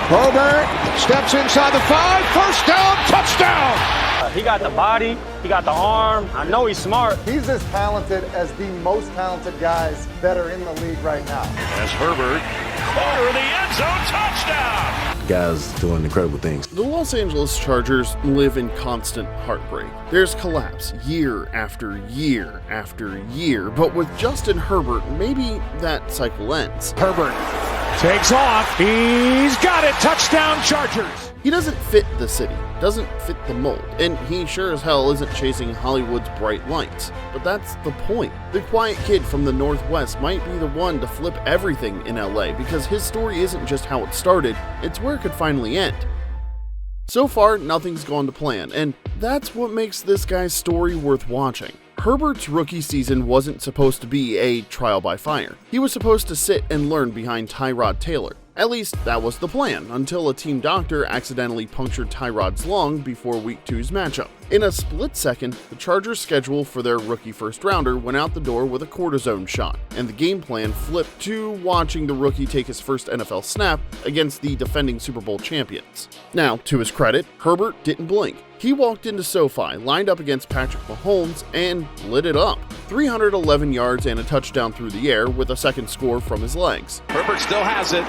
Herbert steps inside the 5, first down, touchdown! He got the body, he got the arm. I know he's smart. He's as talented as the most talented guys that are in the league right now. As Herbert, corner of the end zone, touchdown! Guys doing incredible things. The Los Angeles Chargers live in constant heartbreak. There's collapse year after year after year, but with Justin Herbert, maybe that cycle ends. Herbert takes off. He's got it. Touchdown, Chargers. He doesn't fit the city, doesn't fit the mold, and he sure as hell isn't chasing Hollywood's bright lights. But that's the point. The quiet kid from the Northwest might be the one to flip everything in LA, because his story isn't just how it started, it's where it could finally end. So far, nothing's gone to plan, and that's what makes this guy's story worth watching. Herbert's rookie season wasn't supposed to be a trial by fire. He was supposed to sit and learn behind Tyrod Taylor. At least that was the plan, until a team doctor accidentally punctured Tyrod's lung before Week 2's matchup. In a split second, the Chargers' schedule for their rookie first-rounder went out the door with a cortisone shot, and the game plan flipped to watching the rookie take his first NFL snap against the defending Super Bowl champions. Now, to his credit, Herbert didn't blink. He walked into SoFi, lined up against Patrick Mahomes, and lit it up. 311 yards and a touchdown through the air with a second score from his legs. Herbert still has it.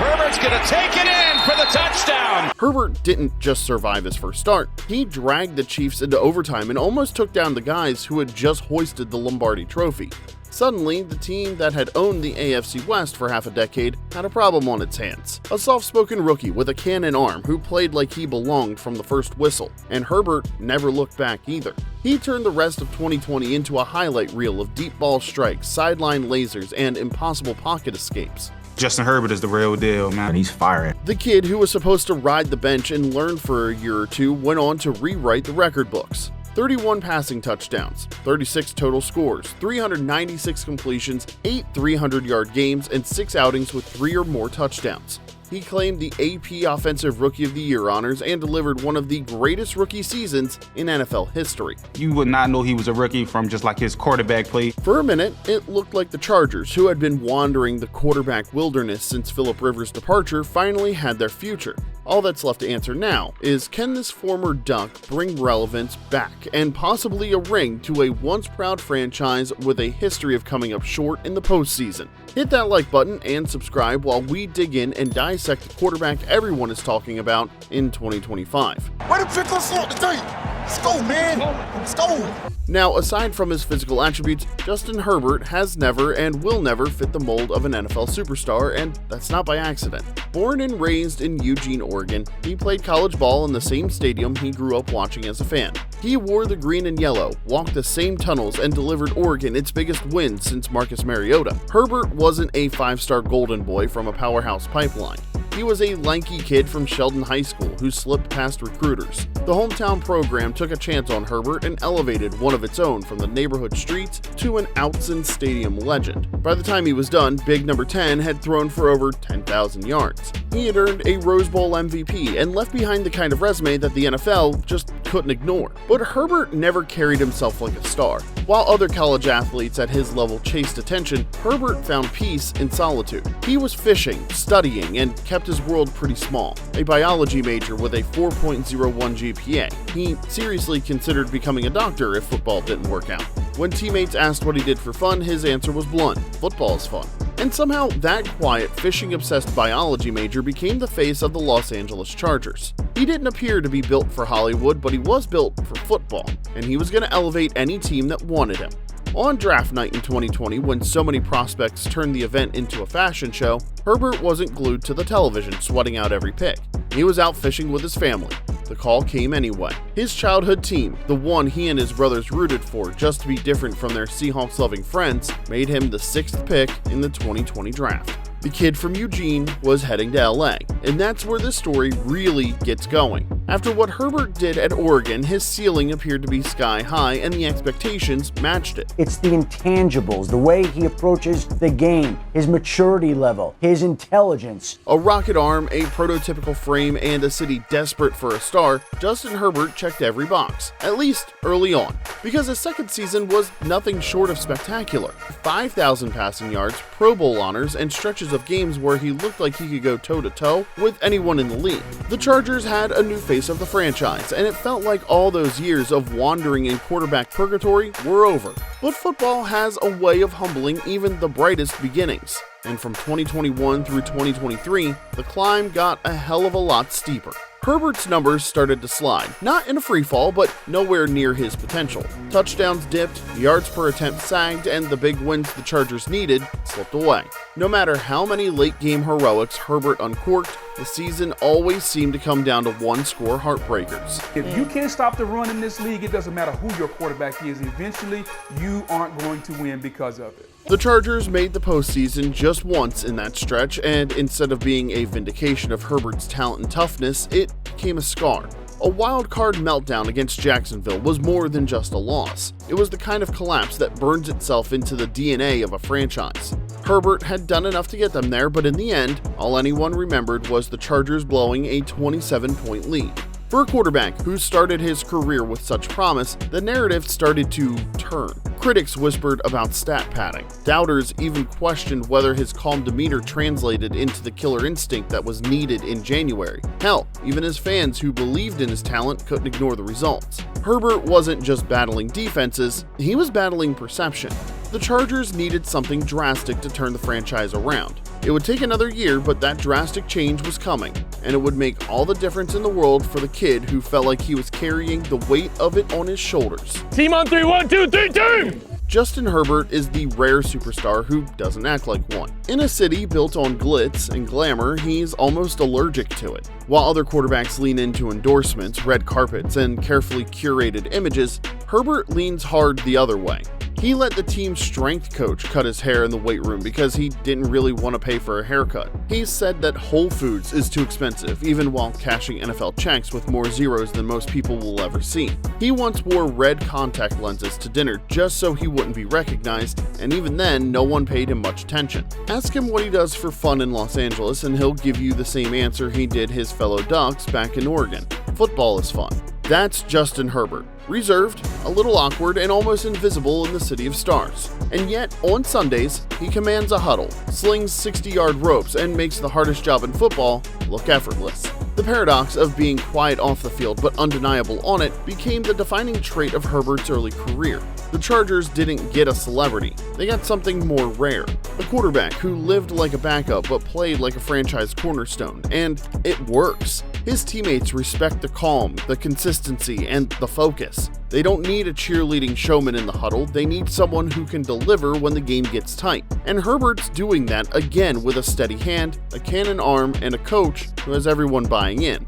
Herbert's gonna take it in for the touchdown! Herbert didn't just survive his first start, he dragged the Chiefs into overtime and almost took down the guys who had just hoisted the Lombardi Trophy. Suddenly, the team that had owned the AFC West for half a decade had a problem on its hands. A soft-spoken rookie with a cannon arm who played like he belonged from the first whistle, and Herbert never looked back either. He turned the rest of 2020 into a highlight reel of deep ball strikes, sideline lasers, and impossible pocket escapes. Justin Herbert is the real deal, man. He's firing. The kid who was supposed to ride the bench and learn for a year or two went on to rewrite the record books. 31 passing touchdowns, 36 total scores, 396 completions, 8 300-yard games, and 6 outings with 3 or more touchdowns. He claimed the AP Offensive Rookie of the Year honors and delivered one of the greatest rookie seasons in NFL history. You would not know he was a rookie from just like his quarterback play. For a minute, it looked like the Chargers, who had been wandering the quarterback wilderness since Philip Rivers' departure, finally had their future. All that's left to answer now is, can this former Duck bring relevance back and possibly a ring to a once proud franchise with a history of coming up short in the postseason? Hit that like button and subscribe while we dig in and dissect the quarterback everyone is talking about in 2025. Where the pick us up today? Let's go, man. Let's go. Now, aside from his physical attributes, Justin Herbert has never and will never fit the mold of an NFL superstar, and that's not by accident. Born and raised in Eugene, Oregon, he played college ball in the same stadium he grew up watching as a fan. He wore the green and yellow, walked the same tunnels, and delivered Oregon its biggest win since Marcus Mariota. Herbert wasn't a 5-star golden boy from a powerhouse pipeline. He was a lanky kid from Sheldon High School who slipped past recruiters. The hometown program took a chance on Herbert and elevated one of its own from the neighborhood streets to an Outson Stadium legend. By the time he was done, Big Number 10 had thrown for over 10,000 yards. He had earned a Rose Bowl MVP and left behind the kind of resume that the NFL just couldn't ignore. But Herbert never carried himself like a star. While other college athletes at his level chased attention, Herbert found peace in solitude. He was fishing, studying, and kept his world pretty small. A biology major with a 4.01 GPA. He seriously considered becoming a doctor if football didn't work out. When teammates asked what he did for fun, his answer was blunt: football is fun. And somehow that quiet, fishing-obsessed biology major became the face of the Los Angeles Chargers. He didn't appear to be built for Hollywood, but he was built for football, and he was going to elevate any team that wanted him. On draft night in 2020, when so many prospects turned the event into a fashion show, Herbert wasn't glued to the television sweating out every pick. He was out fishing with his family. The call came anyway. His childhood team, the one he and his brothers rooted for just to be different from their Seahawks-loving friends, made him the 6th pick in the 2020 draft. The kid from Eugene was heading to LA, and that's where this story really gets going. After what Herbert did at Oregon, his ceiling appeared to be sky high and the expectations matched it. It's the intangibles, the way he approaches the game, his maturity level, his intelligence. A rocket arm, a prototypical frame, and a city desperate for a star, Justin Herbert checked every box, at least early on, because his second season was nothing short of spectacular. 5,000 passing yards, Pro Bowl honors, and stretches of games where he looked like he could go toe-to-toe with anyone in the league. The Chargers had a new face of the franchise, and it felt like all those years of wandering in quarterback purgatory were over. But football has a way of humbling even the brightest beginnings. And from 2021 through 2023, the climb got a hell of a lot steeper. Herbert's numbers started to slide, not in a free fall, but nowhere near his potential. Touchdowns dipped, yards per attempt sagged, and the big wins the Chargers needed slipped away. No matter how many late-game heroics Herbert uncorked, the season always seemed to come down to one-score heartbreakers. If you can't stop the run in this league, it doesn't matter who your quarterback is. Eventually, you aren't going to win because of it. The Chargers made the postseason just once in that stretch, and instead of being a vindication of Herbert's talent and toughness, it became a scar. A wild card meltdown against Jacksonville was more than just a loss. It was the kind of collapse that burns itself into the DNA of a franchise. Herbert had done enough to get them there, but in the end, all anyone remembered was the Chargers blowing a 27-point lead. For a quarterback who started his career with such promise, the narrative started to turn. Critics whispered about stat padding. Doubters even questioned whether his calm demeanor translated into the killer instinct that was needed in January. Hell, even his fans who believed in his talent couldn't ignore the results. Herbert wasn't just battling defenses, he was battling perception. The Chargers needed something drastic to turn the franchise around. It would take another year, but that drastic change was coming, and it would make all the difference in the world for the kid who felt like he was carrying the weight of it on his shoulders. Team on 3, 1, 2, 3, team! Justin Herbert is the rare superstar who doesn't act like one. In a city built on glitz and glamour, he's almost allergic to it. While other quarterbacks lean into endorsements, red carpets, and carefully curated images, Herbert leans hard the other way. He let the team's strength coach cut his hair in the weight room because he didn't really want to pay for a haircut. He said that Whole Foods is too expensive, even while cashing NFL checks with more zeros than most people will ever see. He once wore red contact lenses to dinner just so he wouldn't be recognized, and even then, no one paid him much attention. Ask him what he does for fun in Los Angeles, and he'll give you the same answer he did his fellow Ducks back in Oregon. Football is fun. That's Justin Herbert. Reserved, a little awkward, and almost invisible in the city of stars. And yet, on Sundays, he commands a huddle, slings 60-yard ropes, and makes the hardest job in football look effortless. The paradox of being quiet off the field but undeniable on it became the defining trait of Herbert's early career. The Chargers didn't get a celebrity, they got something more rare. A quarterback who lived like a backup but played like a franchise cornerstone, and it works. His teammates respect the calm, the consistency, and the focus. They don't need a cheerleading showman in the huddle, they need someone who can deliver when the game gets tight. And Herbert's doing that again with a steady hand, a cannon arm, and a coach who has everyone buying in.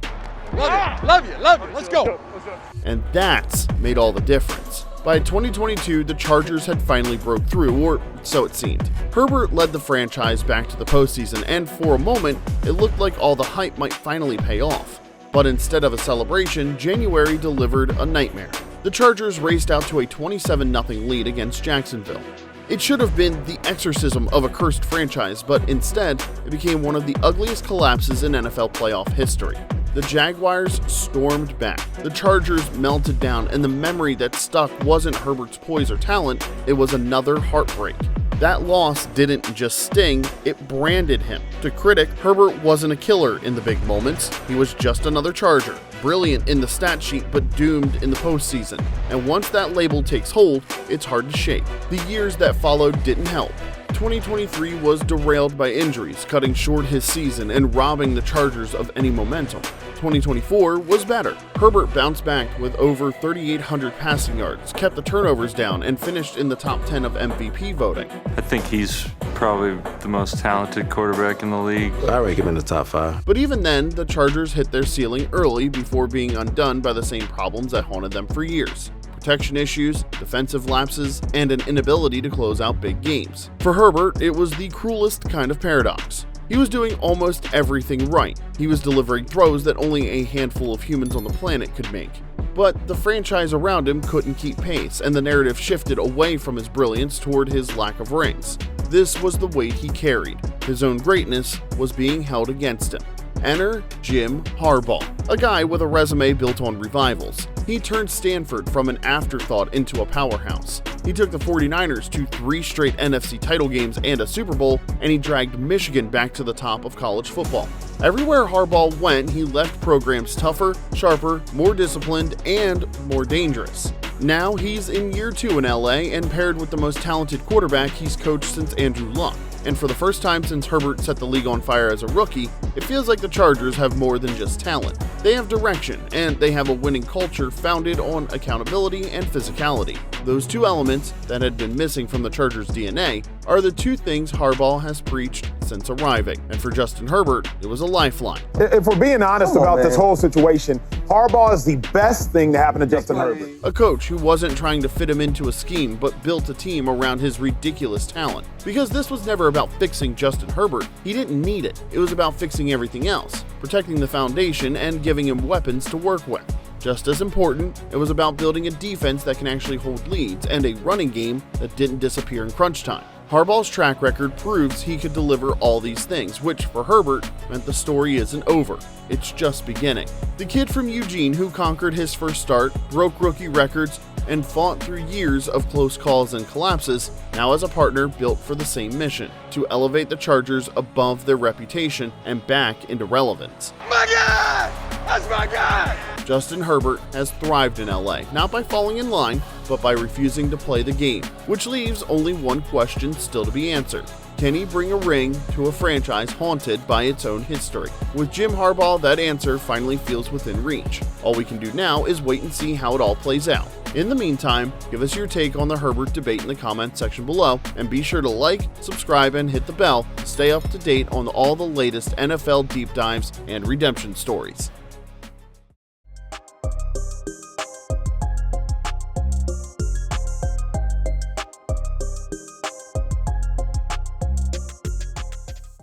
Love you, let's go. And that's made all the difference. By 2022, the Chargers had finally broke through, or so it seemed. Herbert led the franchise back to the postseason, and for a moment, it looked like all the hype might finally pay off. But instead of a celebration, January delivered a nightmare. The Chargers raced out to a 27-0 lead against Jacksonville. It should have been the exorcism of a cursed franchise, but instead, it became one of the ugliest collapses in NFL playoff history. The Jaguars stormed back, the Chargers melted down, and the memory that stuck wasn't Herbert's poise or talent, it was another heartbreak. That loss didn't just sting, it branded him. To critic, Herbert wasn't a killer in the big moments, he was just another Charger, brilliant in the stat sheet but doomed in the postseason. And once that label takes hold, it's hard to shake. The years that followed didn't help. 2023 was derailed by injuries, cutting short his season and robbing the Chargers of any momentum. 2024 was better. Herbert bounced back with over 3,800 passing yards, kept the turnovers down, and finished in the top 10 of MVP voting. I think he's probably the most talented quarterback in the league. I rank him in the top 5. But even then, the Chargers hit their ceiling early before being undone by the same problems that haunted them for years. Protection issues, defensive lapses, and an inability to close out big games. For Herbert, it was the cruelest kind of paradox. He He was doing almost everything right. He was delivering throws that only a handful of humans on the planet could make. But the franchise around him couldn't keep pace, and the narrative shifted away from his brilliance toward his lack of rings. This was the weight he carried. His own greatness was being held against him. Enter Jim Harbaugh, a guy with a resume built on revivals. He turned Stanford from an afterthought into a powerhouse. He took the 49ers to 3 straight NFC title games and a Super Bowl, and he dragged Michigan back to the top of college football. Everywhere Harbaugh went, he left programs tougher, sharper, more disciplined, and more dangerous. Now he's in year 2 in LA and paired with the most talented quarterback he's coached since Andrew Luck. And for the first time since Herbert set the league on fire as a rookie, it feels like the Chargers have more than just talent. They have direction, and they have a winning culture founded on accountability and physicality. Those 2 elements that had been missing from the Chargers' DNA are the 2 things Harbaugh has preached since arriving. And for Justin Herbert, it was a lifeline. If we're being honest about this whole situation, Harbaugh is the best thing to happen to Justin Herbert. A coach who wasn't trying to fit him into a scheme, but built a team around his ridiculous talent. Because this was never about fixing Justin Herbert. He didn't need it. It was about fixing everything else, protecting the foundation and giving him weapons to work with. Just as important, it was about building a defense that can actually hold leads and a running game that didn't disappear in crunch time. Harbaugh's track record proves he could deliver all these things, which for Herbert meant the story isn't over. It's just beginning. The kid from Eugene who conquered his first start, broke rookie records, and fought through years of close calls and collapses, now has a partner built for the same mission, to elevate the Chargers above their reputation and back into relevance. My guy! That's my guy! Justin Herbert has thrived in LA, not by falling in line, but by refusing to play the game, which leaves only one question still to be answered. Can he bring a ring to a franchise haunted by its own history? With Jim Harbaugh, that answer finally feels within reach. All we can do now is wait and see how it all plays out. In the meantime, give us your take on the Herbert debate in the comments section below, and be sure to like, subscribe, and hit the bell to stay up to date on all the latest NFL deep dives and redemption stories.